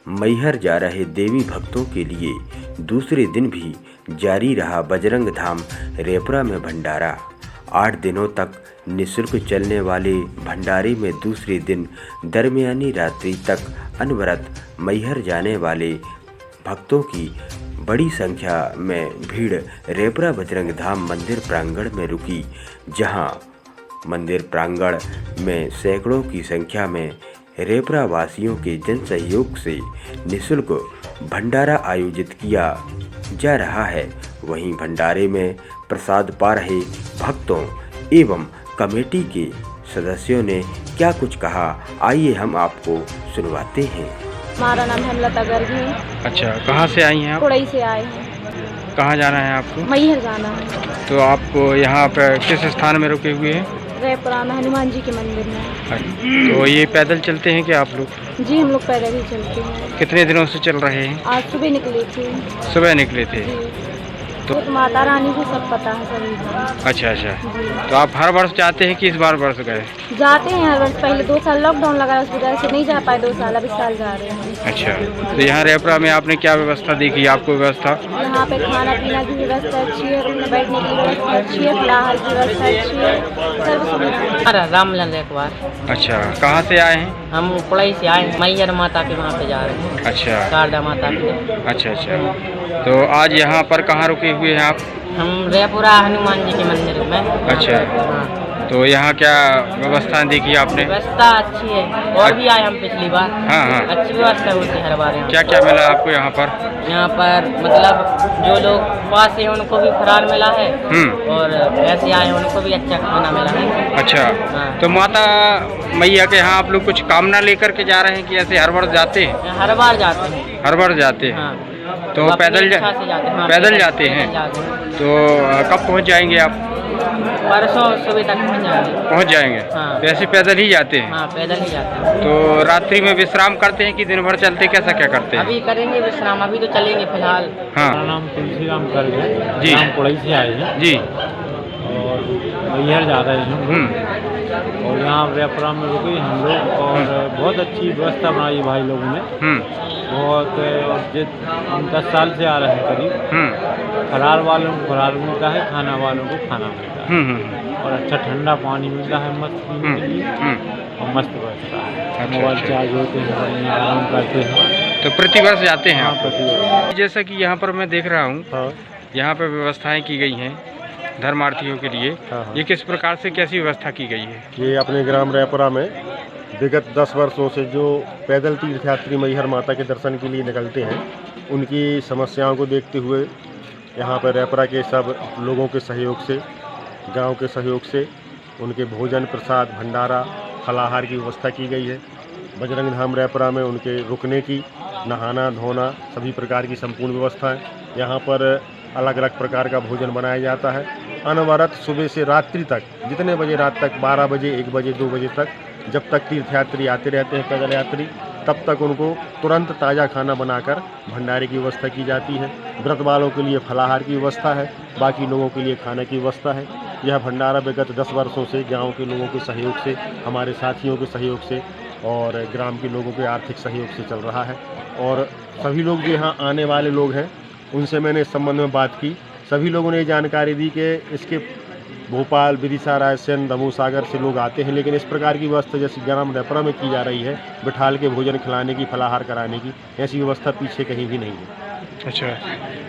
मैहर जा रहे देवी भक्तों के लिए दूसरे दिन भी जारी रहा बजरंग धाम रेपरा में भंडारा। 8 दिनों तक निःशुल्क चलने वाले भंडारे में दूसरे दिन दरमियानी रात्रि तक अनवरत मैहर जाने वाले भक्तों की बड़ी संख्या में भीड़ रेपरा बजरंग धाम मंदिर प्रांगण में रुकी, जहां मंदिर प्रांगण में सैकड़ों की संख्या में रेपरा वासियों के जन सहयोग से निःशुल्क भंडारा आयोजित किया जा रहा है। वहीं भंडारे में प्रसाद पा रहे भक्तों एवं कमेटी के सदस्यों ने क्या कुछ कहा, आइए हम आपको सुनवाते हैं। हमारा नाम हेमलता गर्ग है। अच्छा, कहाँ से आई हैं आप? कोड़ई से आए हैं। कहाँ जाना है आपको? मैहर जाना है। तो आपको यहाँ पर किस स्थान में रुके हुए हैं? रेपरा में हनुमान जी के मंदिर में। तो ये पैदल चलते हैं क्या आप लोग? जी, हम लोग पैदल ही चलते हैं। कितने दिनों से चल रहे हैं? आज सुबह निकले थे। सुबह निकले थे। तो माता रानी को सब पता है सभी का। अच्छा अच्छा, तो आप हर वर्ष जाते हैं कि इस बार वर्ष गए? जाते हैं हर वर्ष। पहले 2 साल लॉकडाउन लगा, उस वजह से नहीं जा पाए 2 साल, अब इस साल जा रहे हैं। अच्छा, तो यहाँ रेपरा में आपने क्या व्यवस्था देखी? आपको व्यवस्था यहाँ पे खाना पीना की व्यवस्था अच्छी है, रूम बैठने की व्यवस्था अच्छी है, फिलहाल की व्यवस्था अच्छी है, सर्व सुविधा। रामलन रेकवार। अच्छा, कहाँ से आए हैं? हम कोड़ई से आए हैं, मैहर माता के वहाँ पे जा रहे हैं। अच्छा, शारदा माता के। अच्छा अच्छा, तो आज यहाँ पर कहाँ रुके हुए हैं आप? हम रेपुरा हनुमान जी के मंदिर में। अच्छा, हाँ। तो यहाँ क्या व्यवस्था देखी आपने? व्यवस्था अच्छी है, और भी आए हम पिछली बार। हाँ हाँ, अच्छी व्यवस्था होती है हर बार यहाँ। क्या क्या मिला आपको यहाँ पर? यहाँ पर मतलब जो लोग पास है उनको भी फरार मिला है, और ऐसे आए उनको भी अच्छा खाना मिला है। अच्छा, हाँ। तो माता मैया के यहाँ आप लोग कुछ कामना लेकर के जा रहे हैं कि ऐसे हर वर्ष जाते हैं? हर बार जाते हैं। हर बार जाते हैं। हाँ। तो पैदल जाते हैं। तो कब पहुँच जाएंगे आप? परसों सुबह तक पहुँच जाएंगे। हाँ। वैसे पैदल ही जाते हैं? हाँ, पैदल ही जाते हैं। तो रात्रि में विश्राम करते हैं कि दिन भर चलते, कैसा क्या करते हैं? अभी करेंगे विश्राम, अभी तो चलेंगे फिलहाल। हाँ। मेरा नाम तुलसीराम गर्ग है जी। हम कोड़ई से आए हैं जी। और मैहर जा रहे हैं हम लोग। और यहाँ रेपरा में रुके हम लोग, और बहुत अच्छी व्यवस्था बनाई भाई लोगों ने। बहुत, और 10 साल से आ रहे हैं करीब। फरार वालों को फरार मिलता है, खाना वालों को खाना मिलता है, और अच्छा ठंडा पानी मिलता है मस्त पीने के लिए, और मस्त व्यवस्था है। मोबाइल चार्ज होते हैं, आराम करते हैं। तो प्रतिवर्ष जाते हैं हाँ, आप? प्रतिवर्ष। जैसा कि यहाँ पर मैं देख रहा हूँ, हाँ यहाँ पर व्यवस्थाएं की गई हैं धर्मार्थियों के लिए। हाँ। ये किस प्रकार से कैसी व्यवस्था की गई है? ये अपने ग्राम रेपरा में विगत 10 वर्षों से जो पैदल तीर्थयात्री मैहर माता के दर्शन के लिए निकलते हैं, उनकी समस्याओं को देखते हुए यहाँ पर रेपरा के सब लोगों के सहयोग से, गांव के सहयोग से उनके भोजन प्रसाद भंडारा फलाहार की व्यवस्था की गई है। बजरंग धाम रेपरा में उनके रुकने की, नहाना धोना सभी प्रकार की संपूर्ण व्यवस्था है। यहाँ पर अलग अलग प्रकार का भोजन बनाया जाता है। अनवरत सुबह से रात्रि तक, जितने बजे रात तक, 12 बजे 1 बजे 2 बजे तक, जब तक तीर्थयात्री आते रहते हैं पैदल यात्री, तब तक उनको तुरंत ताज़ा खाना बनाकर भंडारे की व्यवस्था की जाती है। व्रत वालों के लिए फलाहार की व्यवस्था है, बाकी लोगों के लिए खाने की व्यवस्था है। यह भंडारा विगत 10 वर्षों से गांव के लोगों के सहयोग से, हमारे साथियों के सहयोग से और ग्राम के लोगों के आर्थिक सहयोग से चल रहा है। और सभी लोग जो यहाँ आने वाले लोग हैं, उनसे मैंने इस संबंध में बात की। सभी लोगों ने ये जानकारी दी कि इसके भोपाल, विदिशा, रायसेन, दमोह सागर से लोग आते हैं, लेकिन इस प्रकार की व्यवस्था जैसे ग्राम रेपरा में की जा रही है, बिठाल के भोजन खिलाने की, फलाहार कराने की, ऐसी व्यवस्था पीछे कहीं भी नहीं है। अच्छा,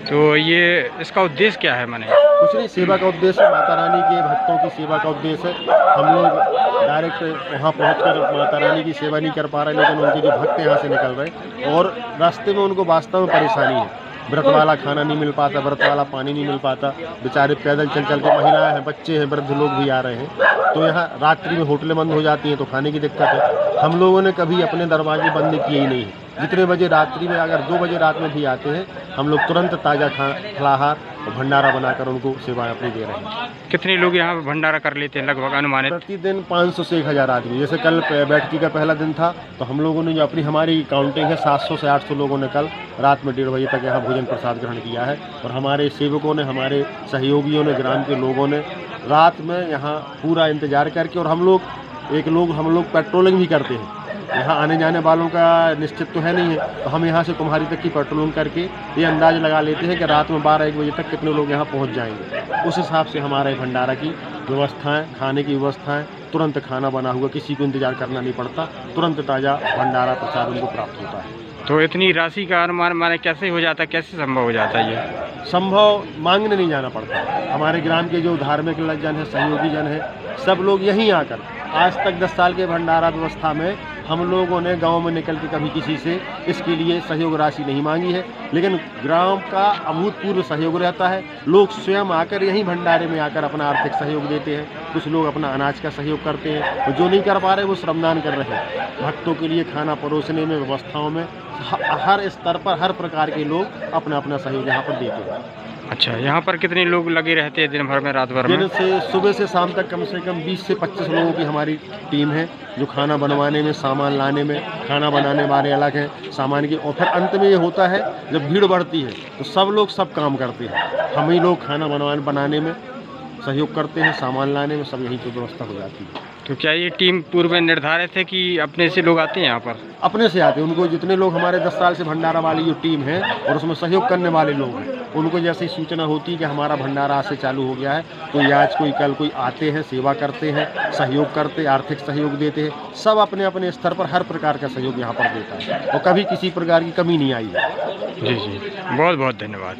तो ये इसका उद्देश्य क्या है? माने कुछ नहीं, सेवा का उद्देश्य है, माता रानी के भक्तों की सेवा का उद्देश्य है। हम लोग डायरेक्ट वहाँ पहुँचकर माता रानी की सेवा नहीं कर पा रहे, लेकिन उनके जो भक्त यहाँ से निकल रहे हैं और रास्ते में उनको वास्तव में परेशानी है। व्रत वाला खाना नहीं मिल पाता, व्रत वाला पानी नहीं मिल पाता, बेचारे पैदल चल चल के, महिलाएं हैं, बच्चे हैं, वृद्ध लोग भी आ रहे हैं। तो यहाँ रात्रि में होटलें बंद हो जाती हैं, तो खाने की दिक्कत है। हम लोगों ने कभी अपने दरवाजे बंद किए ही नहीं है। जितने बजे रात्रि में, अगर 2 बजे रात में भी आते हैं, हम लोग तुरंत ताज़ा फलाहार और भंडारा बनाकर उनको सेवाएं अपनी दे रहे हैं। कितने लोग यहाँ पर भंडारा कर लेते हैं लगभग अनुमानित? प्रतिदिन 500 से 1000 आदमी। जैसे कल बैठकी का पहला दिन था, तो हम लोगों ने जो अपनी हमारी काउंटिंग है, 700 से 800 लोगों ने कल रात में 1:30 बजे तक यहाँ भोजन प्रसाद ग्रहण किया है। और हमारे सेवकों ने, हमारे सहयोगियों ने, ग्राम के लोगों ने रात में यहाँ पूरा इंतजार करके, और हम लोग पेट्रोलिंग भी करते हैं। यहाँ आने जाने वालों का निश्चित तो है नहीं है, तो हम यहाँ से कुम्हारी तक की पेट्रोलिंग करके ये अंदाज लगा लेते हैं कि रात में 12-1 बजे तक कितने लोग यहाँ पहुँच जाएंगे। उस हिसाब से हमारे भंडारा की व्यवस्थाएँ, खाने की व्यवस्थाएँ, तुरंत खाना बना हुआ, किसी को इंतज़ार करना नहीं पड़ता, तुरंत ताज़ा भंडारा प्रसाद उनको प्राप्त होता है। तो इतनी राशि का अनुमान माने कैसे हो जाता है, कैसे संभव हो जाता है ये? संभव मांगने नहीं जाना पड़ता। हमारे ग्राम के जो धार्मिक जन है, सहयोगी जन है, सब लोग यहीं आकर आज तक 10 साल के भंडारा व्यवस्था में हम लोगों ने गांव में निकल के कभी किसी से इसके लिए सहयोग राशि नहीं मांगी है, लेकिन ग्राम का अभूतपूर्व सहयोग रहता है। लोग स्वयं आकर यहीं भंडारे में आकर अपना आर्थिक सहयोग देते हैं, कुछ लोग अपना अनाज का सहयोग करते हैं, और जो नहीं कर पा रहे वो श्रमदान कर रहे हैं। भक्तों के लिए खाना परोसने में, व्यवस्थाओं में हर स्तर पर हर प्रकार के लोग अपना अपना सहयोग यहाँ पर देते हैं। अच्छा, यहाँ पर कितने लोग लगे रहते हैं दिन भर में, रात भर में? दिन से सुबह से शाम तक कम से कम 20 से 25 लोगों की हमारी टीम है, जो खाना बनवाने में, सामान लाने में, खाना बनाने वाले अलग हैं, सामान की। और फिर अंत में ये होता है जब भीड़ बढ़ती है तो सब लोग सब काम करते हैं, हम ही लोग खाना बनाने में सहयोग करते हैं, सामान लाने में, सब यहीं पर व्यवस्था हो जाती है। तो क्या ये टीम पूर्व में निर्धारित है कि अपने से लोग आते हैं यहाँ पर? अपने से आते हैं। उनको जितने लोग हमारे 10 साल से भंडारा वाली जो टीम है और उसमें सहयोग करने वाले लोग हैं, उनको जैसे ही सूचना होती है कि हमारा भंडारा आज से चालू हो गया है, तो ये आज कोई कल कोई आते हैं, सेवा करते हैं, सहयोग करते, आर्थिक सहयोग देते हैं। सब अपने अपने स्तर पर हर प्रकार का सहयोग यहाँ पर देता है और कभी किसी प्रकार की कमी नहीं आई है। जी जी, बहुत बहुत धन्यवाद।